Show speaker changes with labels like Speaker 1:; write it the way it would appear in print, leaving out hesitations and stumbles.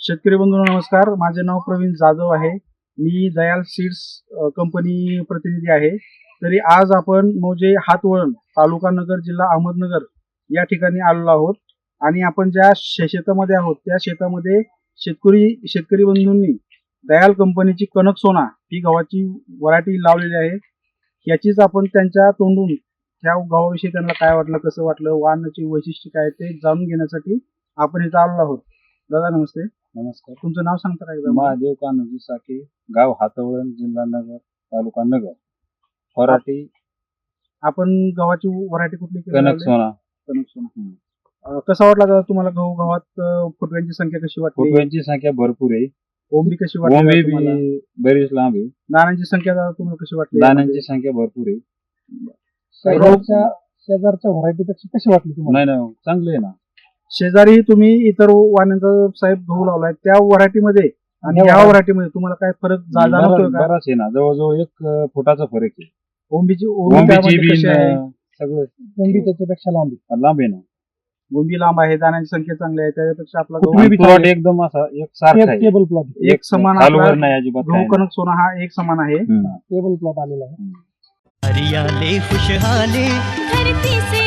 Speaker 1: शेतकरी बंधूंनो नमस्कार. माझे नाव प्रवीण जाधव आहे. मी दयाल सीड्स कंपनी प्रतिनिधी आहे. तरी आज आपण मौजे हातवळण तालुका नगर जिल्हा अहमदनगर या ठिकाणी आलेलो आहोत आणि आपण ज्या शेतामध्ये आहोत त्या शेतामध्ये शेतकरी बंधूंनी दयाल कंपनीची कनक सोना ही गव्हाची व्हरायटी लावलेली आहे. याचीच आपण त्यांच्या तोंडून ह्या गव्हाविषयी त्यांना काय वाटलं, कसं वाटलं, वाढण्याची वैशिष्ट्य काय ते जाणून घेण्यासाठी आपण इथं आलेलो आहोत. दादा नमस्ते.
Speaker 2: नमस्कार.
Speaker 1: तुमचं नाव सांगता का एकदा?
Speaker 2: महादेव कान्होजी साके, गाव हातवळण, जिल्हा नगर, तालुका नगर. व्हरायटी
Speaker 1: आपण गव्हाची व्हरायटी कुठली केली?
Speaker 2: कनक सोना.
Speaker 1: कनक सोना. कसा वाटला दादा तुम्हाला गव्हात फुटव्यांची संख्या कशी वाटली?
Speaker 2: फुटव्यांची संख्या भरपूर आहे.
Speaker 1: ओंबी कशी वाटली
Speaker 2: ओंबी
Speaker 1: तुम्हाला?
Speaker 2: बी बरीच लांब आहे.
Speaker 1: दाण्यांची संख्या दादा तुम्हाला कशी वाटली?
Speaker 2: दाण्यांची संख्या भरपूर आहे.
Speaker 1: शेजारच्या व्हरायटी पेक्षा कशी वाटली तुम्हाला?
Speaker 2: नाही नाही, चांगले आहे ना.
Speaker 1: शेजारी तुम्ही इतर वाण्यांचा साहेब गहू लावलाय त्या व्हरायटीमध्ये आणि ह्या व्हरायटीमध्ये तुम्हाला काय फरक जाणवतोय का?
Speaker 2: बराच आहे ना, जवळजवळ 1 फुटाचा फरक आहे.
Speaker 1: ओंबीची
Speaker 2: ओंबीची बी सगळं
Speaker 1: ओंबी त्याच्यापेक्षा लांब
Speaker 2: लांब आहे ना.
Speaker 1: ओंबी लांब आहे, दाण्याची संख्या चांगली आहे, त्याच्यापेक्षा आपला
Speaker 2: प्लॉट एकदम असा एक सारखा आहे.
Speaker 1: टेबल प्लॉट एक समान
Speaker 2: खालवर नाही अजिबात.
Speaker 1: गहू कनक सोना हा एक समान आहे.
Speaker 2: हम्म.
Speaker 1: टेबल प्लॉट आलेला आहे.
Speaker 3: हरियाले खुशहाली धरती से